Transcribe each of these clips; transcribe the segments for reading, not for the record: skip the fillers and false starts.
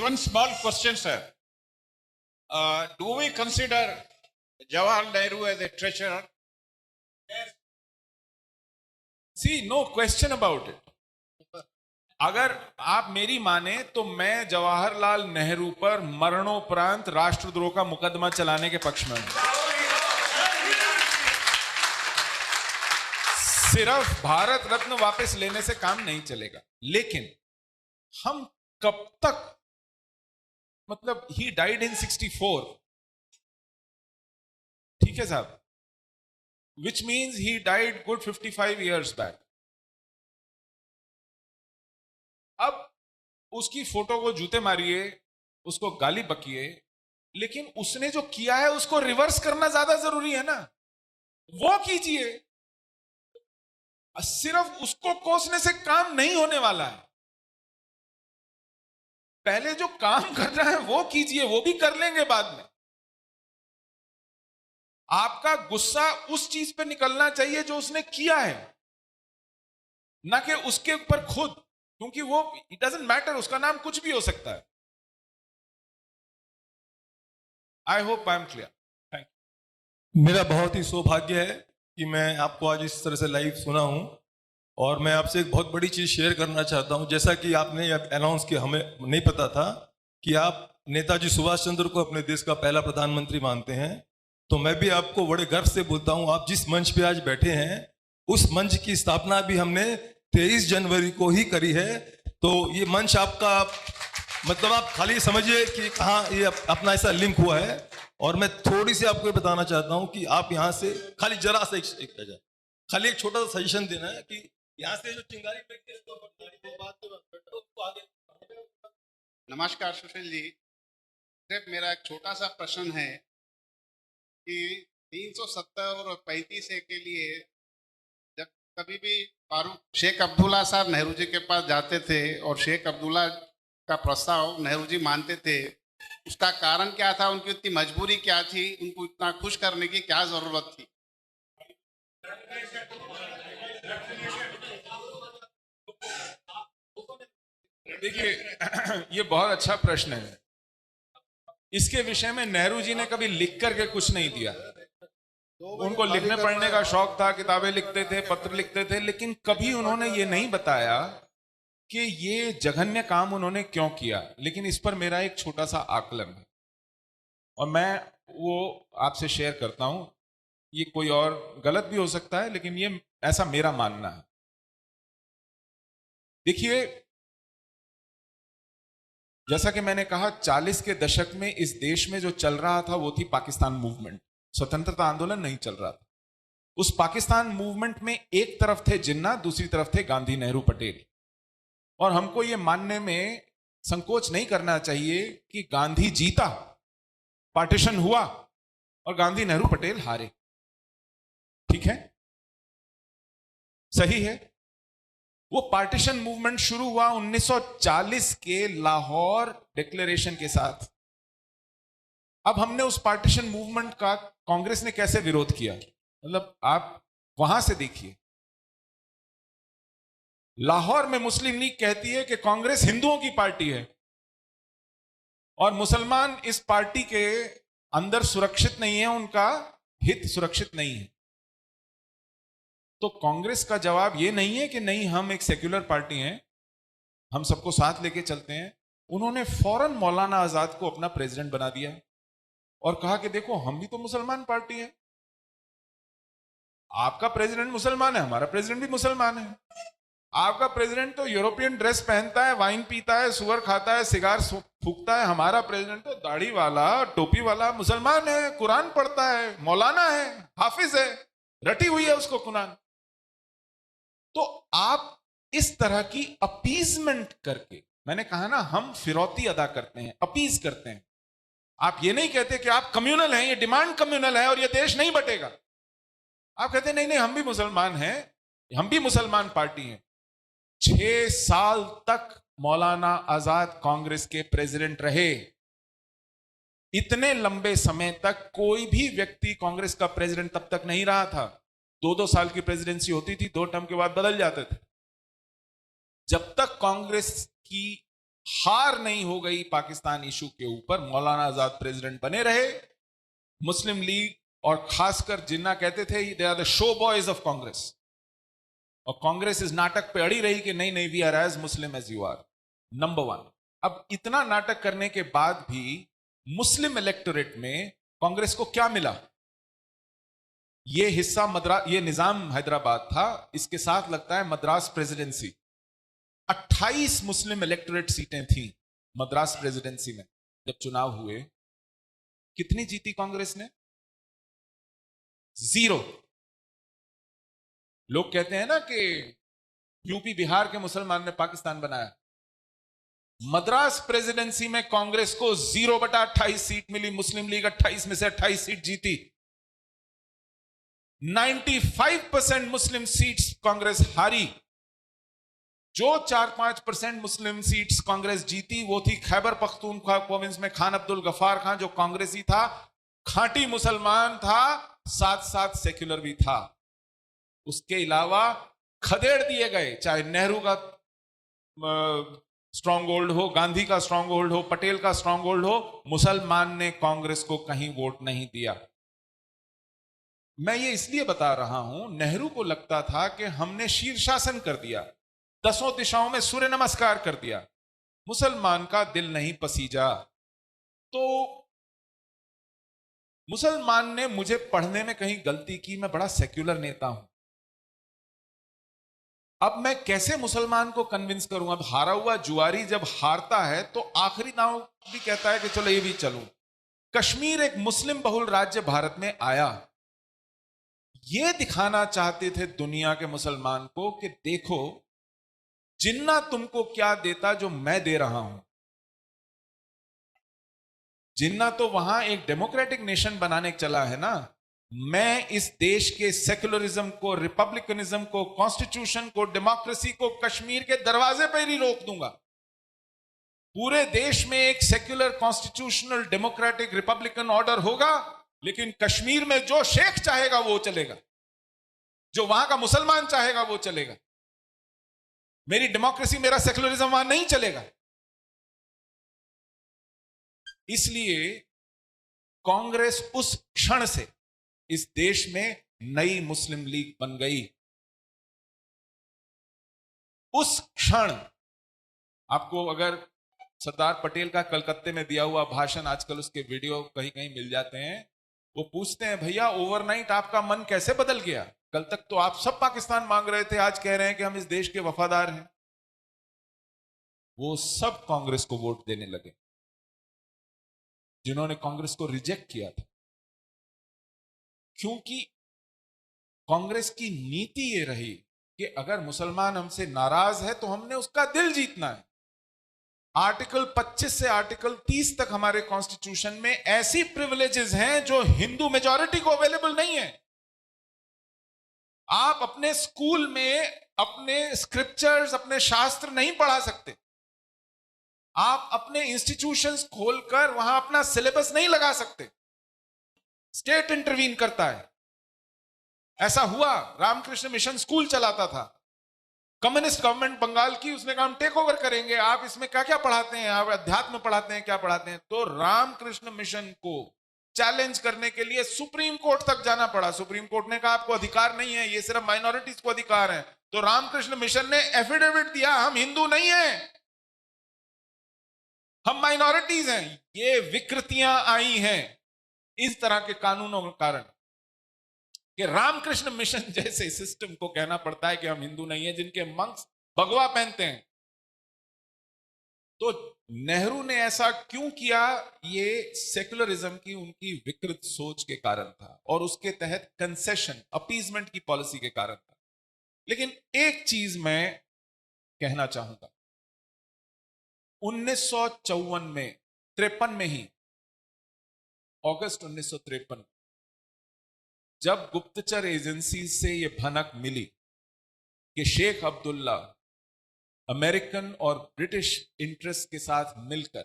one small question, sir. Do we consider Jawaharlal Nehru as a treasurer? See, no question about it. अगर आप मेरी माने तो मैं जवाहरलाल नेहरू पर मरणोपरांत राष्ट्रद्रोह का मुकदमा चलाने के पक्ष में हूं। सिर्फ भारत रत्न वापस लेने से काम नहीं चलेगा, लेकिन हम कब तक, मतलब ही डाइड इन 64, ठीक है साहब, which means he died good 55 years back. अब उसकी फोटो को जूते मारिए, उसको गाली बकिए, लेकिन उसने जो किया है उसको रिवर्स करना ज्यादा जरूरी है ना, वो कीजिए। सिर्फ उसको कोसने से काम नहीं होने वाला है। पहले जो काम करना है वो कीजिए, वो भी कर लेंगे बाद में। आपका गुस्सा उस चीज पे निकलना चाहिए जो उसने किया है, ना कि उसके ऊपर खुद, क्योंकि वो इट डजंट मैटर, उसका नाम कुछ भी हो सकता है। I hope I am clear. Thank you. मेरा बहुत ही सौभाग्य है कि मैं आपको आज इस तरह से लाइव सुना हूं, और मैं आपसे एक बहुत बड़ी चीज शेयर करना चाहता हूं। जैसा कि आपने अनाउंस किया, हमें नहीं पता था कि आप नेताजी सुभाष चंद्र को अपने देश का पहला प्रधानमंत्री मानते हैं। तो मैं भी आपको बड़े गर्व से बोलता हूं, आप जिस मंच पे आज बैठे हैं उस मंच की स्थापना भी हमने 23 जनवरी को ही करी है। तो ये मंच आपका, मतलब आप खाली समझिए कि कहाँ ये अपना ऐसा लिंक हुआ है। और मैं थोड़ी सी आपको बताना चाहता हूं कि आप यहाँ से खाली जरा सा खाली एक छोटा सा सजेशन देना है कि यहाँ से जो चिंगारी फेंकते हैं उसको आगे। नमस्कार सुशील जी, सिर्फ मेरा एक छोटा सा प्रश्न है कि 370 और 35A के लिए जब कभी भी फारूक शेख अब्दुल्ला साहब नेहरू जी के पास जाते थे और शेख अब्दुल्ला का प्रस्ताव नेहरू जी मानते थे, उसका कारण क्या था? उनकी इतनी मजबूरी क्या थी? उनको इतना खुश करने की क्या जरूरत थी? देखिए, ये बहुत अच्छा प्रश्न है। इसके विषय में नेहरू जी ने कभी लिख करके कुछ नहीं दिया। उनको लिखने पढ़ने का शौक था, किताबें लिखते थे, पत्र लिखते थे, लेकिन कभी उन्होंने ये नहीं बताया कि ये जघन्य काम उन्होंने क्यों किया। लेकिन इस पर मेरा एक छोटा सा आकलन है और मैं वो आपसे शेयर करता हूं। ये कोई और गलत भी हो सकता है, लेकिन ये ऐसा मेरा मानना है। देखिए, जैसा कि मैंने कहा, 40 के दशक में इस देश में जो चल रहा था वो थी पाकिस्तान मूवमेंट। स्वतंत्रता आंदोलन नहीं चल रहा था। उस पाकिस्तान मूवमेंट में एक तरफ थे जिन्ना, दूसरी तरफ थे गांधी, नेहरू, पटेल। और हमको ये मानने में संकोच नहीं करना चाहिए कि गांधी जीता, पार्टीशन हुआ, और गांधी, नेहरू, पटेल हारे। ठीक है, सही है। वो पार्टीशन मूवमेंट शुरू हुआ 1940 के लाहौर डिक्लेरेशन के साथ। अब हमने उस पार्टीशन मूवमेंट का कांग्रेस ने कैसे विरोध किया, मतलब आप वहां से देखिए। लाहौर में मुस्लिम लीग कहती है कि कांग्रेस हिंदुओं की पार्टी है और मुसलमान इस पार्टी के अंदर सुरक्षित नहीं है, उनका हित सुरक्षित नहीं है। तो कांग्रेस का जवाब यह नहीं है कि नहीं, हम एक सेक्युलर पार्टी हैं, हम सबको साथ लेके चलते हैं। उन्होंने फौरन मौलाना आजाद को अपना प्रेसिडेंट बना दिया और कहा कि देखो, हम भी तो मुसलमान पार्टी हैं, आपका प्रेसिडेंट मुसलमान है, हमारा प्रेसिडेंट भी मुसलमान है। आपका प्रेसिडेंट तो यूरोपियन ड्रेस पहनता है, वाइन पीता है, सुअर खाता है, सिगार फूकता है। हमारा प्रेसिडेंट तो दाढ़ी वाला, टोपी वाला मुसलमान है, कुरान पढ़ता है, मौलाना है, हाफिज है, रटी हुई है उसको कुरान। तो आप इस तरह की अपीजमेंट करके, मैंने कहा ना, हम फिरौती अदा करते हैं, अपीज करते हैं। आप ये नहीं कहते कि आप कम्युनल हैं, ये डिमांड कम्युनल है और ये देश नहीं बटेगा। आप कहते नहीं नहीं, हम भी मुसलमान हैं, हम भी मुसलमान पार्टी हैं। 6 साल तक मौलाना आजाद कांग्रेस के प्रेसिडेंट रहे। इतने लंबे समय तक कोई भी व्यक्ति कांग्रेस का प्रेसिडेंट तब तक नहीं रहा था। 2-2 साल की प्रेसिडेंसी होती थी, 2 टर्म के बाद बदल जाते थे। जब तक कांग्रेस की हार नहीं हो गई पाकिस्तान इशू के ऊपर, मौलाना आजाद प्रेसिडेंट बने रहे, मुस्लिम लीग और खासकर जिन्ना कहते थे they are the show boys of Congress, और कांग्रेस इस नाटक पे अड़ी रही कि नहीं नहीं we are as Muslim as you are, number one. अब इतना नाटक करने के बाद भी मुस्लिम इलेक्टोरेट में कांग्रेस को क्या मिला? ये हिस्सा ये निजाम हैदराबाद था, इसके साथ लगता है मद्रास प्रेसिडेंसी। 28 मुस्लिम इलेक्टोरेट सीटें थी मद्रास प्रेसिडेंसी में जब चुनाव हुए। कितनी जीती कांग्रेस ने? 0। लोग कहते हैं ना कि यूपी बिहार के मुसलमान ने पाकिस्तान बनाया। मद्रास प्रेसिडेंसी में कांग्रेस को 0/28 सीट मिली, मुस्लिम लीग 28 में से 28 सीट जीती। 95% मुस्लिम सीट्स कांग्रेस हारी। जो 4-5% मुस्लिम सीट्स कांग्रेस जीती वो थी खैबर पख्तूनख्वा प्रोविंस में खान अब्दुल गफ्फार खान, जो कांग्रेसी था, खांटी मुसलमान था, साथ साथ सेक्युलर भी था। उसके अलावा खदेड़ दिए गए, चाहे नेहरू का स्ट्रांग होल्ड हो, गांधी का स्ट्रांग होल्ड हो, पटेल का स्ट्रांग होल्ड हो, मुसलमान ने कांग्रेस को कहीं वोट नहीं दिया। मैं ये इसलिए बता रहा हूं, नेहरू को लगता था कि हमने शीर्षासन कर दिया, 10 दिशाओं में सूर्य नमस्कार कर दिया, मुसलमान का दिल नहीं पसीजा। तो मुसलमान ने मुझे पढ़ने में कहीं गलती की, मैं बड़ा सेक्युलर नेता हूं। अब मैं कैसे मुसलमान को कन्विंस करूं? अब हारा हुआ जुआरी जब हारता है तो आखिरी दांव भी कहता है कि चलो ये भी चलूं। कश्मीर एक मुस्लिम बहुल राज्य भारत में आया, ये दिखाना चाहते थे दुनिया के मुसलमान को कि देखो जिन्ना तुमको क्या देता जो मैं दे रहा हूं। जिन्ना तो वहां एक डेमोक्रेटिक नेशन बनाने चला है ना, मैं इस देश के सेक्युलरिज्म को, रिपब्लिकनिज्म को, कॉन्स्टिट्यूशन को, डेमोक्रेसी को कश्मीर के दरवाजे पर ही रोक दूंगा। पूरे देश में एक secular, constitutional, democratic, Republican order होगा, लेकिन कश्मीर में जो शेख चाहेगा वो चलेगा, जो वहां का मुसलमान चाहेगा वो चलेगा। मेरी डेमोक्रेसी, मेरा सेक्युलरिज्म वहां नहीं चलेगा। इसलिए कांग्रेस उस क्षण से इस देश में नई मुस्लिम लीग बन गई। उस क्षण आपको अगर सरदार पटेल का कलकत्ते में दिया हुआ भाषण, आजकल उसके वीडियो कहीं कहीं मिल जाते हैं, वो पूछते हैं भैया ओवरनाइट आपका मन कैसे बदल गया? कल तक तो आप सब पाकिस्तान मांग रहे थे, आज कह रहे हैं कि हम इस देश के वफादार हैं। वो सब कांग्रेस को वोट देने लगे जिन्होंने कांग्रेस को रिजेक्ट किया था, क्योंकि कांग्रेस की नीति ये रही कि अगर मुसलमान हमसे नाराज है तो हमने उसका दिल जीतना है। आर्टिकल 25 से आर्टिकल 30 तक हमारे कॉन्स्टिट्यूशन में ऐसी प्रिविलेजेस हैं जो हिंदू मेजॉरिटी को अवेलेबल नहीं है। आप अपने स्कूल में अपने स्क्रिप्चर्स, अपने शास्त्र नहीं पढ़ा सकते। आप अपने इंस्टीट्यूशंस खोलकर वहां अपना सिलेबस नहीं लगा सकते। स्टेट इंटरवीन करता है। ऐसा हुआ, रामकृष्ण मिशन स्कूल चलाता था, कम्युनिस्ट गवर्नमेंट बंगाल की, उसने कहा हम टेक ओवर करेंगे, आप इसमें क्या क्या पढ़ाते हैं, आप अध्यात्म पढ़ाते हैं, क्या पढ़ाते हैं? तो रामकृष्ण मिशन को चैलेंज करने के लिए सुप्रीम कोर्ट तक जाना पड़ा। सुप्रीम कोर्ट ने कहा आपको अधिकार नहीं है, ये सिर्फ माइनॉरिटीज को अधिकार है। तो रामकृष्ण मिशन ने एफिडेविट दिया, हम हिंदू नहीं हैं, हम माइनॉरिटीज हैं। ये विकृतियां आई हैं इस तरह के कानूनों के कारण कि रामकृष्ण मिशन जैसे सिस्टम को कहना पड़ता है कि हम हिंदू नहीं हैं, जिनके मंक्स भगवा पहनते हैं। तो नेहरू ने ऐसा क्यों किया? ये सेक्युलरिज्म की उनकी विकृत सोच के कारण था और उसके तहत कंसेशन, अपीजमेंट की पॉलिसी के कारण था। लेकिन एक चीज मैं कहना चाहूंगा, 1954 में, 53 में ही, अगस्त 1953, जब गुप्तचर एजेंसी से यह भनक मिली कि शेख अब्दुल्ला अमेरिकन और ब्रिटिश इंटरेस्ट के साथ मिलकर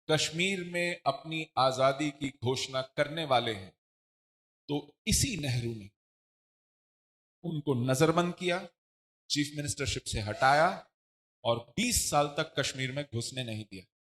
कश्मीर में अपनी आजादी की घोषणा करने वाले हैं, तो इसी नेहरू ने उनको नजरबंद किया, चीफ मिनिस्टरशिप से हटाया और 20 साल तक कश्मीर में घुसने नहीं दिया।